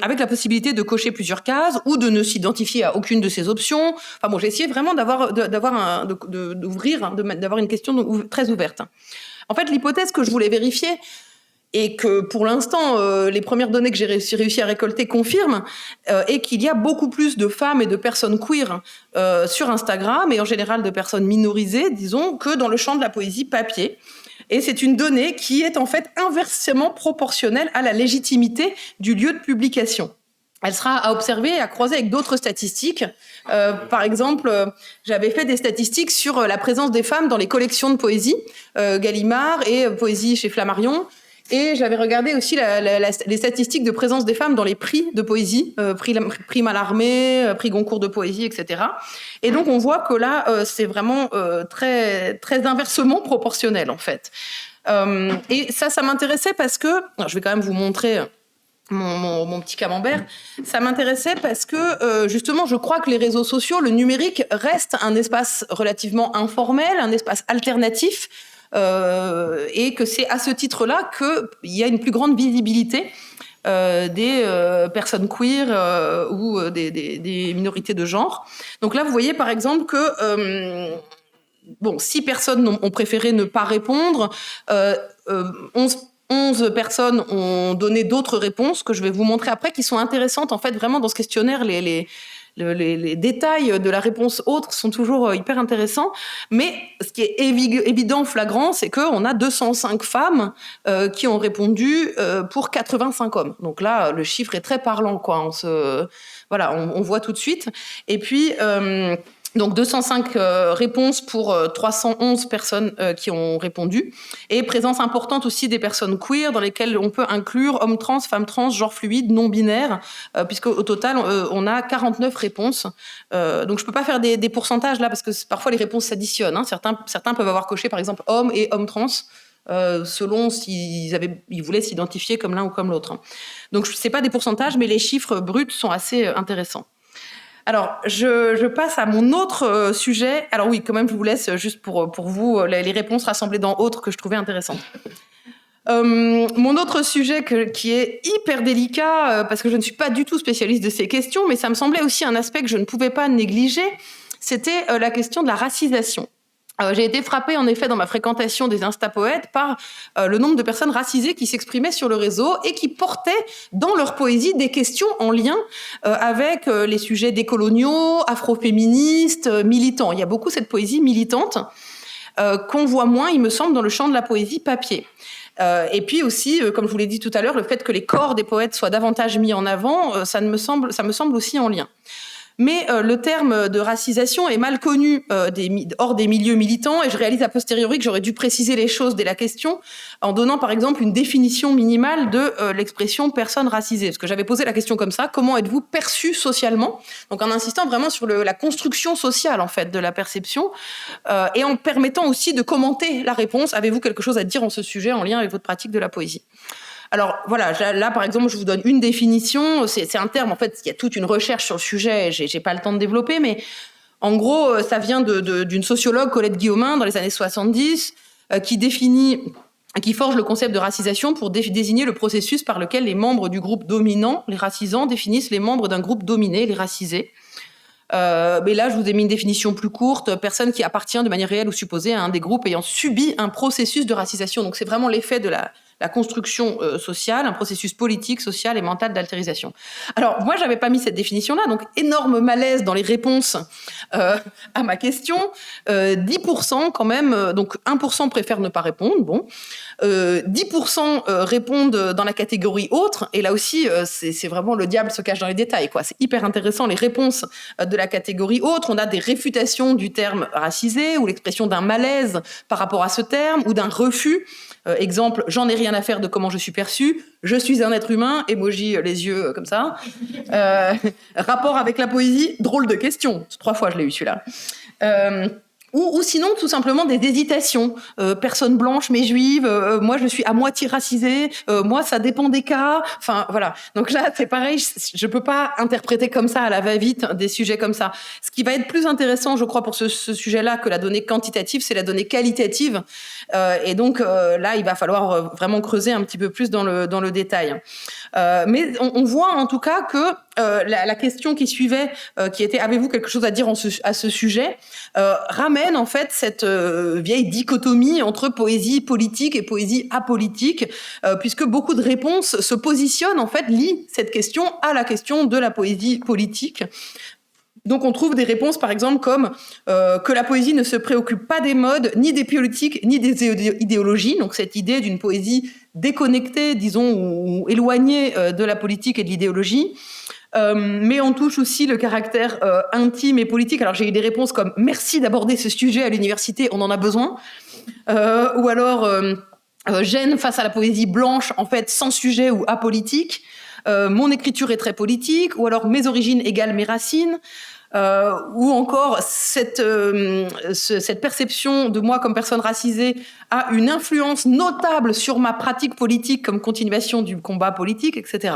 avec la possibilité de cocher plusieurs cases ou de ne s'identifier à aucune de ces options. Enfin bon, j'ai essayé vraiment d'avoir une question très ouverte. En fait, l'hypothèse que je voulais vérifier et que pour l'instant, les premières données que j'ai réussi à récolter confirment, est qu'il y a beaucoup plus de femmes et de personnes queer sur Instagram, et en général de personnes minorisées, disons, que dans le champ de la poésie papier. Et c'est une donnée qui est en fait inversement proportionnelle à la légitimité du lieu de publication. Elle sera à observer et à croiser avec d'autres statistiques. Par exemple, j'avais fait des statistiques sur la présence des femmes dans les collections de poésie, Gallimard et poésie chez Flammarion. Et j'avais regardé aussi les statistiques de présence des femmes dans les prix de poésie, prix Mallarmé, prix Goncourt de poésie, etc. Et donc on voit que là, c'est vraiment très, très inversement proportionnel en fait. Et ça m'intéressait parce que, alors, je vais quand même vous montrer mon petit camembert, ça m'intéressait parce que justement je crois que les réseaux sociaux, le numérique reste un espace relativement informel, un espace alternatif, et que c'est à ce titre-là qu'il y a une plus grande visibilité des personnes queer ou des minorités de genre. Donc là, vous voyez par exemple que 6 personnes ont préféré ne pas répondre, 11 personnes ont donné d'autres réponses que je vais vous montrer après, qui sont intéressantes en fait vraiment dans ce questionnaire. Les détails de la réponse autre sont toujours hyper intéressants, mais ce qui est évident, flagrant, c'est qu'on a 205 femmes qui ont répondu pour 85 hommes. Donc là, le chiffre est très parlant, quoi. On voit tout de suite. Et puis donc 205 réponses pour 311 personnes qui ont répondu, et présence importante aussi des personnes queer dans lesquelles on peut inclure hommes trans, femmes trans, genre fluide, non binaire, puisqu'au total on a 49 réponses. Donc je peux pas faire des pourcentages là parce que parfois les réponses s'additionnent, hein. Certains peuvent avoir coché par exemple homme et homme trans, selon s'ils voulaient s'identifier comme l'un ou comme l'autre. Donc c'est pas des pourcentages, mais les chiffres bruts sont assez intéressants. Alors, je passe à mon autre sujet. Alors oui, quand même, je vous laisse juste pour vous les réponses rassemblées dans autres que je trouvais intéressantes. Mon autre sujet qui est hyper délicat, parce que je ne suis pas du tout spécialiste de ces questions, mais ça me semblait aussi un aspect que je ne pouvais pas négliger, c'était la question de la racisation. J'ai été frappée, en effet, dans ma fréquentation des Instapoètes par le nombre de personnes racisées qui s'exprimaient sur le réseau et qui portaient dans leur poésie des questions en lien avec les sujets décoloniaux, afroféministes, militants. Il y a beaucoup cette poésie militante qu'on voit moins, il me semble, dans le champ de la poésie papier. Et puis aussi, comme je vous l'ai dit tout à l'heure, le fait que les corps des poètes soient davantage mis en avant, ça me semble aussi en lien. Mais le terme de racisation est mal connu hors des milieux militants, et je réalise a posteriori que j'aurais dû préciser les choses dès la question en donnant par exemple une définition minimale de l'expression personne racisée. Parce que j'avais posé la question comme ça, comment êtes-vous perçu socialement ? Donc en insistant vraiment sur la construction sociale en fait de la perception, et en permettant aussi de commenter la réponse. Avez-vous quelque chose à dire en ce sujet en lien avec votre pratique de la poésie ? Alors voilà, là par exemple, je vous donne une définition. C'est un terme, en fait, il y a toute une recherche sur le sujet, j'ai pas le temps de développer, mais en gros, ça vient d'une sociologue, Colette Guillaumin, dans les années 70, qui forge le concept de racisation pour désigner le processus par lequel les membres du groupe dominant, les racisants, définissent les membres d'un groupe dominé, les racisés. Mais là, je vous ai mis une définition plus courte, personne qui appartient de manière réelle ou supposée à un des groupes ayant subi un processus de racisation. Donc c'est vraiment l'effet de la construction sociale, un processus politique, social et mental d'altérisation. Alors, moi, j'avais pas mis cette définition-là, donc énorme malaise dans les réponses à ma question. 10% quand même, donc 1% préfèrent ne pas répondre, bon. 10% répondent dans la catégorie autre, et là aussi, c'est vraiment le diable se cache dans les détails, quoi. C'est hyper intéressant, les réponses de la catégorie autre. On a des réfutations du terme racisé, ou l'expression d'un malaise par rapport à ce terme, ou d'un refus. Exemple, j'en ai rien à faire de comment je suis perçu, je suis un être humain, emoji les yeux comme ça. Rapport avec la poésie, drôle de question. 3 fois je l'ai eu celui-là. Ou sinon, tout simplement, des hésitations. Personne blanche, mais juive. Moi, je suis à moitié racisée. Moi, ça dépend des cas. Enfin, voilà. Donc là, c'est pareil. Je peux pas interpréter comme ça, à la va-vite, des sujets comme ça. Ce qui va être plus intéressant, je crois, pour ce sujet-là, que la donnée quantitative, c'est la donnée qualitative. Et donc, là, il va falloir vraiment creuser un petit peu plus dans le détail. Mais on voit, en tout cas, que la question qui suivait, qui était « Avez-vous quelque chose à dire à ce sujet ?» ramène en fait cette vieille dichotomie entre poésie politique et poésie apolitique, puisque beaucoup de réponses se positionnent, en fait, lient cette question à la question de la poésie politique. Donc on trouve des réponses, par exemple, comme que la poésie ne se préoccupe pas des modes, ni des politiques, ni des idéologies. Donc cette idée d'une poésie déconnectée, disons, ou éloignée de la politique et de l'idéologie. Mais on touche aussi le caractère intime et politique. Alors j'ai eu des réponses comme « Merci d'aborder ce sujet à l'université, on en a besoin ». Ou alors « Gêne face à la poésie blanche, en fait, sans sujet ou apolitique ». Mon écriture est très politique, ou alors mes origines égale mes racines, ou encore cette perception de moi comme personne racisée a une influence notable sur ma pratique politique comme continuation du combat politique, etc.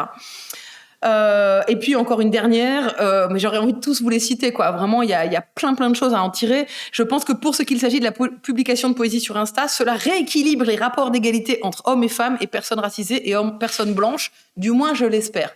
Et puis encore une dernière, mais j'aurais envie de tous vous les citer, quoi. Vraiment, il y a plein de choses à en tirer. Je pense que pour ce qu'il s'agit de la publication de poésie sur Insta, cela rééquilibre les rapports d'égalité entre hommes et femmes et personnes racisées et personnes blanches. Du moins, je l'espère.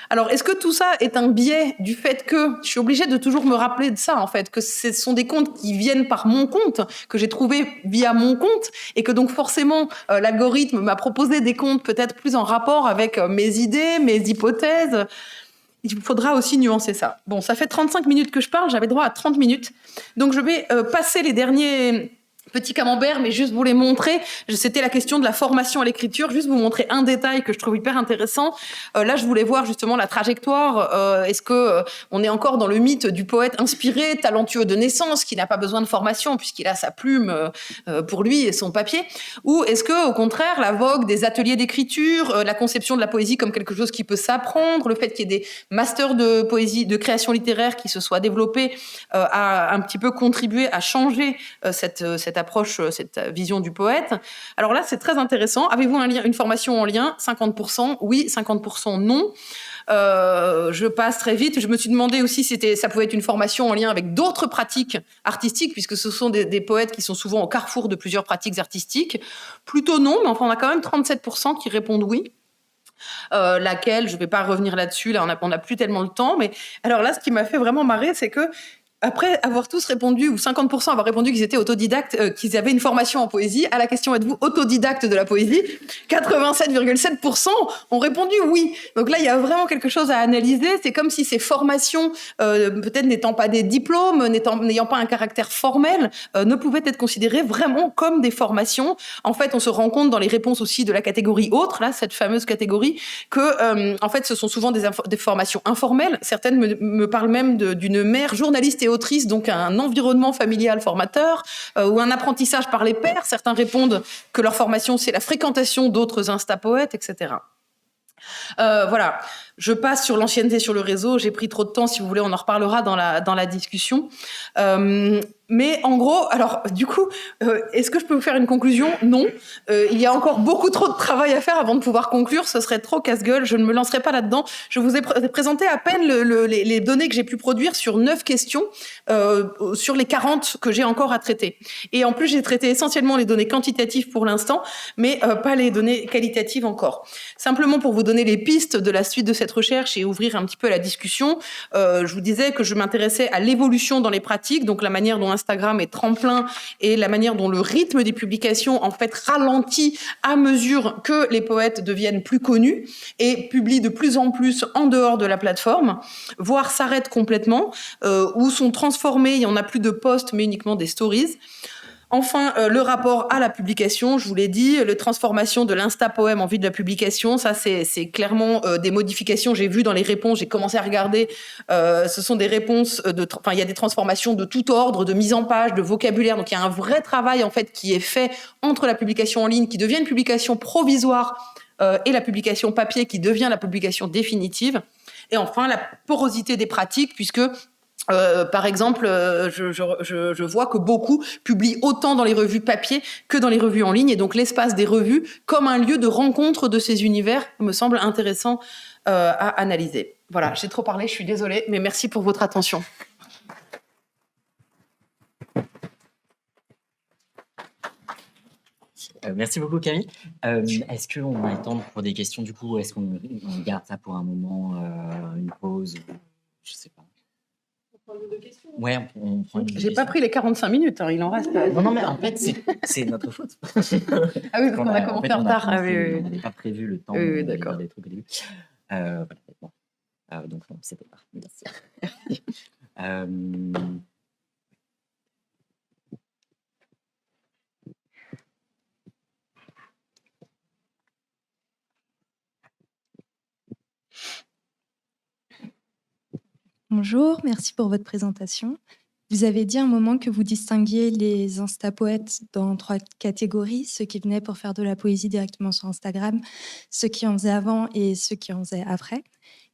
Alors, est-ce que tout ça est un biais du fait que je suis obligée de toujours me rappeler de ça, en fait, que ce sont des comptes qui viennent par mon compte, que j'ai trouvé via mon compte, et que donc forcément l'algorithme m'a proposé des comptes peut-être plus en rapport avec mes idées, mes hypothèses. Il faudra aussi nuancer ça. Bon, ça fait 35 minutes que je parle, j'avais droit à 30 minutes. Donc je vais passer les derniers petits camemberts, mais juste vous les montrer. C'était la question de la formation à l'écriture. Juste vous montrer un détail que je trouve hyper intéressant. Là, je voulais voir justement la trajectoire. Est-ce que on est encore dans le mythe du poète inspiré, talentueux de naissance, qui n'a pas besoin de formation puisqu'il a sa plume pour lui et son papier, ou est-ce que, au contraire, la vogue des ateliers d'écriture, la conception de la poésie comme quelque chose qui peut s'apprendre, le fait qu'il y ait des masters de poésie, de création littéraire qui se soient développés, a un petit peu contribué à changer cette approche, cette vision du poète. Alors là, c'est très intéressant. Avez-vous une formation en lien ? 50% oui, 50% non. Je passe très vite. Je me suis demandé aussi si ça pouvait être une formation en lien avec d'autres pratiques artistiques, puisque ce sont des poètes qui sont souvent au carrefour de plusieurs pratiques artistiques. Plutôt non, mais enfin, on a quand même 37% qui répondent oui. Laquelle, je ne vais pas revenir là-dessus, là on n'a plus tellement le temps, mais alors là, ce qui m'a fait vraiment marrer, c'est que après avoir tous répondu, ou 50% avoir répondu qu'ils étaient autodidactes, qu'ils avaient une formation en poésie, à la question « Êtes-vous autodidacte de la poésie ?», 87,7% ont répondu « Oui ». Donc là, il y a vraiment quelque chose à analyser. C'est comme si ces formations, peut-être n'étant pas des diplômes, n'ayant pas un caractère formel, ne pouvaient être considérées vraiment comme des formations. En fait, on se rend compte dans les réponses aussi de la catégorie autre, là, cette fameuse catégorie, que en fait, ce sont souvent des formations informelles. Certaines me parlent même d'une mère journaliste et autrice, donc un environnement familial formateur, ou un apprentissage par les pairs. Certains répondent que leur formation, c'est la fréquentation d'autres instapoètes, etc. Voilà, je passe sur l'ancienneté sur le réseau. J'ai pris trop de temps, si vous voulez, on en reparlera dans la discussion. Mais en gros, alors du coup, est-ce que je peux vous faire une conclusion ? Non. Il y a encore beaucoup trop de travail à faire avant de pouvoir conclure. Ce serait trop casse-gueule. Je ne me lancerai pas là-dedans. Je vous ai présenté à peine les données que j'ai pu produire sur 9 questions sur les 40 que j'ai encore à traiter. Et en plus, j'ai traité essentiellement les données quantitatives pour l'instant, mais pas les données qualitatives encore. Simplement pour vous donner les pistes de la suite de cette recherche et ouvrir un petit peu la discussion, je vous disais que je m'intéressais à l'évolution dans les pratiques, donc la manière dont Instagram est tremplin et la manière dont le rythme des publications en fait ralentit à mesure que les poètes deviennent plus connus et publient de plus en plus en dehors de la plateforme, voire s'arrêtent complètement, ou sont transformés, il y en a plus de posts mais uniquement des stories. Enfin, le rapport à la publication, je vous l'ai dit, la transformation de l'Insta-poème en vue de la publication, ça c'est clairement des modifications. J'ai vu dans les réponses, j'ai commencé à regarder, ce sont des réponses, il y a des transformations de tout ordre, de mise en page, de vocabulaire. Donc il y a un vrai travail en fait qui est fait entre la publication en ligne, qui devient une publication provisoire, et la publication papier qui devient la publication définitive. Et enfin, la porosité des pratiques, puisque par exemple, je vois que beaucoup publient autant dans les revues papier que dans les revues en ligne, et donc l'espace des revues comme un lieu de rencontre de ces univers me semble intéressant à analyser. Voilà, j'ai trop parlé, je suis désolée, mais merci pour votre attention. Merci beaucoup Camille. Est-ce qu'on a le temps pour des questions du coup? Est-ce qu'on garde ça pour un moment, une pause? Je sais pas. Ouais, on prend une J'ai pas pris les 45 minutes, hein, il en reste. Non, mais en fait, c'est notre faute. Ah oui, parce qu'on a commencé en retard. On n'avait pas prévu le temps oui, de d'accord. dire des trucs au début. Voilà, bon. Donc non, c'était pas. Merci. Bonjour, merci pour votre présentation. Vous avez dit à un moment que vous distinguiez les Insta-poètes dans 3 catégories, ceux qui venaient pour faire de la poésie directement sur Instagram, ceux qui en faisaient avant et ceux qui en faisaient après.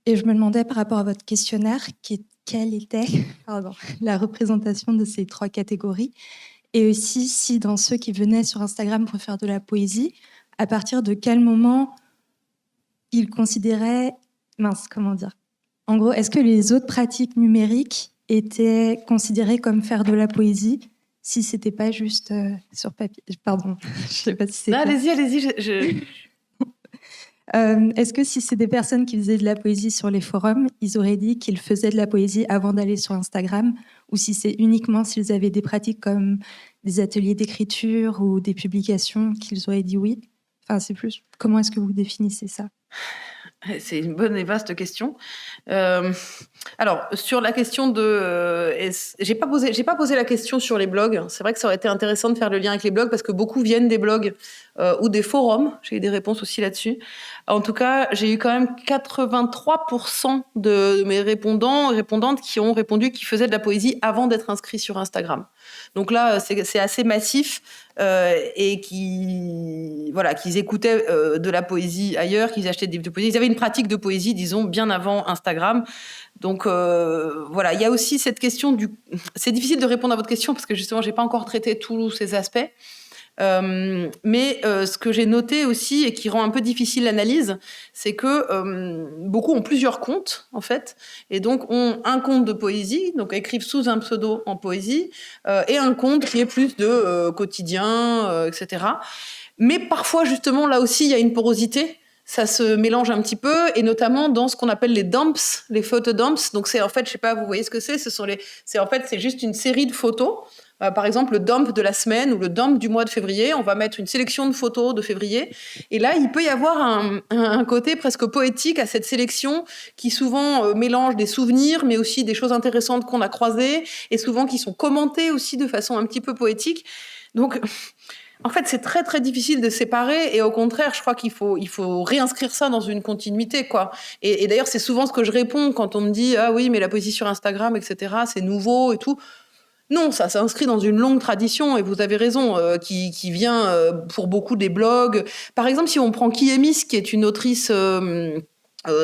Et je me demandais par rapport à votre questionnaire, quelle était la représentation de ces 3 catégories, et aussi si dans ceux qui venaient sur Instagram pour faire de la poésie, à partir de quel moment ils considéraient... En gros, est-ce que les autres pratiques numériques étaient considérées comme faire de la poésie si c'était pas juste sur papier? Pardon, je sais pas si c'est... Allez-y. Est-ce que si c'est des personnes qui faisaient de la poésie sur les forums, ils auraient dit qu'ils faisaient de la poésie avant d'aller sur Instagram, ou si c'est uniquement s'ils avaient des pratiques comme des ateliers d'écriture ou des publications qu'ils auraient dit oui? Enfin, c'est plus... Comment est-ce que vous définissez ça? C'est une bonne et vaste question. Alors, sur la question de... j'ai pas posé la question sur les blogs. C'est vrai que ça aurait été intéressant de faire le lien avec les blogs parce que beaucoup viennent des blogs ou des forums. J'ai eu des réponses aussi là-dessus. En tout cas, j'ai eu quand même 83% de mes répondants et répondantes qui ont répondu qu'ils faisaient de la poésie avant d'être inscrits sur Instagram. Donc là, c'est assez massif. Et qu'ils écoutaient de la poésie ailleurs, qu'ils achetaient des livres de poésie. Ils avaient une pratique de poésie, disons, bien avant Instagram. Donc voilà, il y a aussi cette question C'est difficile de répondre à votre question parce que justement, j'ai pas encore traité tous ces aspects. Mais ce que j'ai noté aussi et qui rend un peu difficile l'analyse, c'est que beaucoup ont plusieurs comptes en fait, et donc ont un compte de poésie, donc écrivent sous un pseudo en poésie, et un compte qui est plus de quotidien, etc. Mais parfois justement là aussi il y a une porosité. Ça se mélange un petit peu, et notamment dans ce qu'on appelle les dumps, les photo dumps. Donc c'est en fait, je sais pas, vous voyez ce que c'est. C'est juste une série de photos. Par exemple, le dump de la semaine ou le dump du mois de février. On va mettre une sélection de photos de février. Et là, il peut y avoir un côté presque poétique à cette sélection qui souvent mélange des souvenirs, mais aussi des choses intéressantes qu'on a croisées, et souvent qui sont commentées aussi de façon un petit peu poétique. Donc... En fait, c'est très, très difficile de séparer, et au contraire, je crois qu'il faut réinscrire ça dans une continuité, quoi. Et d'ailleurs, c'est souvent ce que je réponds quand on me dit « Ah oui, mais la poésie sur Instagram, etc., c'est nouveau et tout ». Non, ça s'inscrit dans une longue tradition, et vous avez raison, qui vient pour beaucoup des blogs. Par exemple, si on prend Kiemis, qui est une autrice...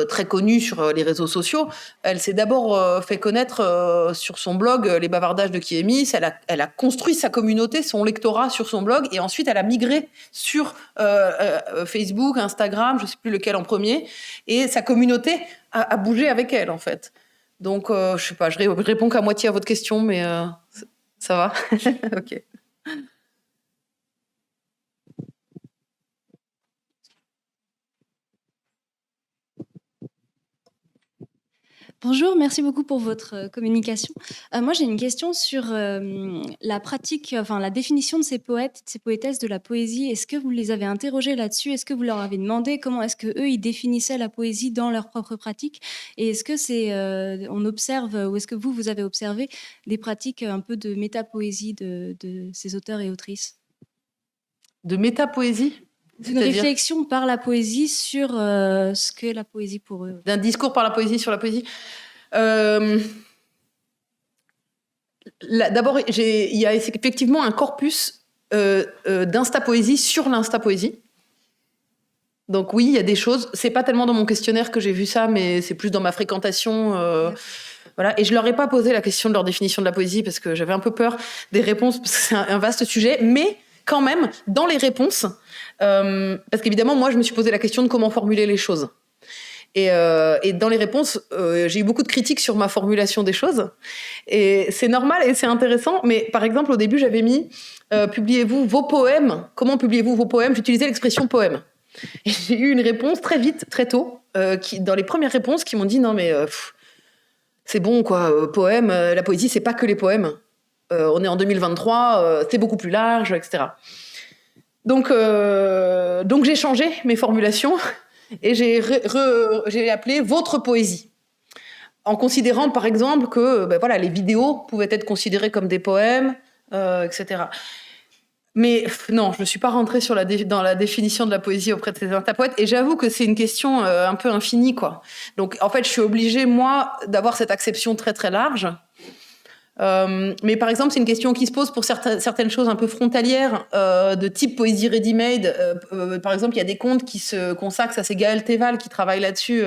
très connue sur les réseaux sociaux. Elle s'est d'abord fait connaître sur son blog Les Bavardages de Kiemis. Elle a construit sa communauté, son lectorat sur son blog, et ensuite elle a migré sur Facebook, Instagram, je ne sais plus lequel en premier, et sa communauté a bougé avec elle en fait. Donc je sais pas, je réponds qu'à moitié à votre question, mais ça va. Ok. Bonjour, merci beaucoup pour votre communication. Moi, j'ai une question sur la pratique, enfin la définition de ces poètes, de ces poétesses de la poésie. Est-ce que vous les avez interrogés là-dessus? Est-ce que vous leur avez demandé comment est-ce que eux ils définissaient la poésie dans leur propre pratique? Et est-ce que on observe, ou est-ce que vous avez observé des pratiques un peu de métapoésie de ces auteurs et autrices? De métapoésie? Une réflexion par la poésie sur ce qu'est la poésie pour eux. D'un discours par la poésie sur la poésie. D'abord, il y a effectivement un corpus d'insta-poésie sur l'insta-poésie. Donc oui, il y a des choses. C'est pas tellement dans mon questionnaire que j'ai vu ça, mais c'est plus dans ma fréquentation. Voilà. Et je leur ai pas posé la question de leur définition de la poésie parce que j'avais un peu peur des réponses, parce que c'est un vaste sujet. Mais quand même, dans les réponses, parce qu'évidemment, moi, je me suis posé la question de comment formuler les choses. Et dans les réponses, j'ai eu beaucoup de critiques sur ma formulation des choses. Et c'est normal et c'est intéressant. Mais par exemple, au début, j'avais mis publiez-vous vos poèmes. Comment publiez-vous vos poèmes? J'utilisais l'expression poème. Et j'ai eu une réponse très vite, très tôt, dans les premières réponses, qui m'ont dit non mais c'est bon quoi, poème, la poésie c'est pas que les poèmes. On est en 2023, c'est beaucoup plus large, etc. Donc j'ai changé mes formulations et j'ai appelé votre poésie, en considérant par exemple que voilà, les vidéos pouvaient être considérées comme des poèmes, etc. Mais non, je ne suis pas rentrée dans la définition de la poésie auprès de ces interprètes, et j'avoue que c'est une question un peu infinie, quoi. Donc en fait, je suis obligée, moi, d'avoir cette acception très très large. Mais par exemple, c'est une question qui se pose pour certaines choses un peu frontalières, de type poésie ready-made. Par exemple, il y a des comptes qui se consacrent, ça c'est Gaël Théval qui travaille là-dessus,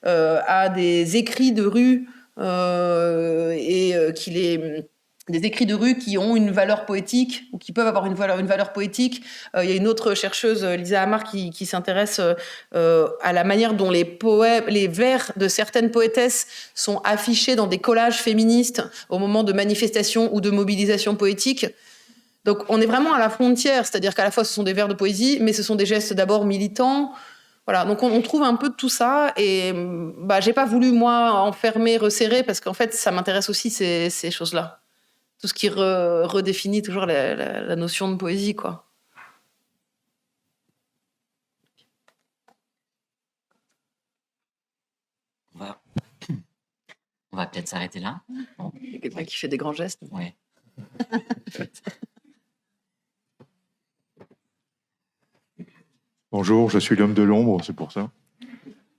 à des écrits de rue, des écrits de rue qui ont une valeur poétique, ou qui peuvent avoir une valeur poétique. Il y a une autre chercheuse, Lisa Hamar, qui s'intéresse à la manière dont les vers de certaines poétesses sont affichés dans des collages féministes au moment de manifestations ou de mobilisations poétiques. Donc on est vraiment à la frontière, c'est-à-dire qu'à la fois ce sont des vers de poésie, mais ce sont des gestes d'abord militants. Voilà, donc on trouve un peu de tout ça, et j'ai pas voulu, moi, enfermer, resserrer, parce qu'en fait, ça m'intéresse aussi, ces choses-là. Tout ce qui redéfinit toujours la notion de poésie, quoi. On va peut-être s'arrêter là. Bon. Il y a quelqu'un qui fait des grands gestes. Ouais. Bonjour, je suis l'homme de l'ombre, c'est pour ça.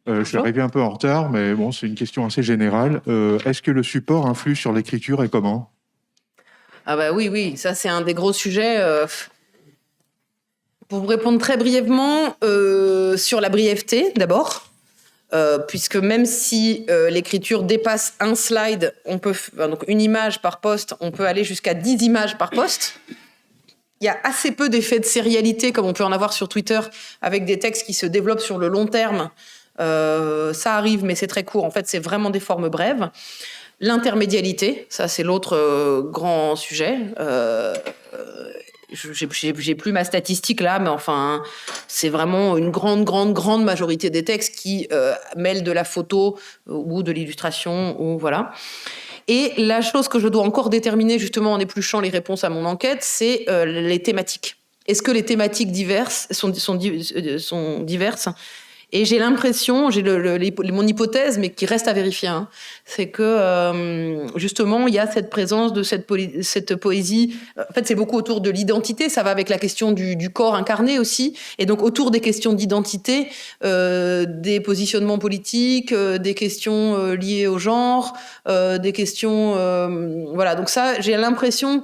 Je suis arrivé un peu en retard, mais bon, c'est une question assez générale. Est-ce que le support influe sur l'écriture et comment ? Ah bah oui, ça c'est un des gros sujets. Pour vous répondre très brièvement, sur la brièveté d'abord, puisque même si l'écriture dépasse un slide, donc une image par poste, on peut aller jusqu'à 10 images par poste. Il y a assez peu d'effets de sérialité, comme on peut en avoir sur Twitter, avec des textes qui se développent sur le long terme. Ça arrive, mais c'est très court. En fait, c'est vraiment des formes brèves. L'intermédialité, ça c'est l'autre grand sujet. J'ai plus ma statistique là, mais enfin, c'est vraiment une grande majorité des textes qui mêlent de la photo ou de l'illustration, ou voilà. Et la chose que je dois encore déterminer, justement, en épluchant les réponses à mon enquête, c'est les thématiques. Est-ce que les thématiques diverses sont diverses ? Et j'ai l'impression, mon hypothèse, mais qui reste à vérifier, hein, c'est que justement, il y a cette présence de cette poésie. En fait, c'est beaucoup autour de l'identité. Ça va avec la question du corps incarné aussi. Et donc, autour des questions d'identité, des positionnements politiques, des questions liées au genre, des questions... voilà, donc ça, j'ai l'impression...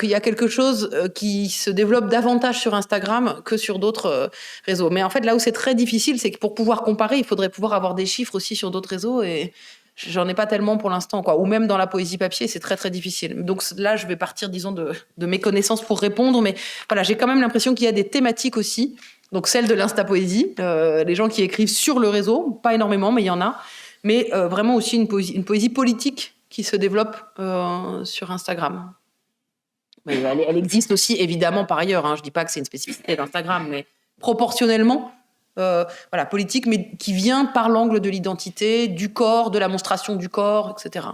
qu'il y a quelque chose qui se développe davantage sur Instagram que sur d'autres réseaux. Mais en fait, là où c'est très difficile, c'est que pour pouvoir comparer, il faudrait pouvoir avoir des chiffres aussi sur d'autres réseaux, et j'en ai pas tellement pour l'instant, quoi. Ou même dans la poésie papier, c'est très très difficile. Donc là, je vais partir, disons, de mes connaissances pour répondre, mais voilà, j'ai quand même l'impression qu'il y a des thématiques aussi. Donc celle de l'insta-poésie, les gens qui écrivent sur le réseau, pas énormément, mais il y en a. Mais vraiment aussi une poésie politique qui se développe sur Instagram. Elle existe aussi, évidemment, par ailleurs. Hein. Je ne dis pas que c'est une spécificité d'Instagram, mais proportionnellement, politique, mais qui vient par l'angle de l'identité, du corps, de la monstration du corps, etc.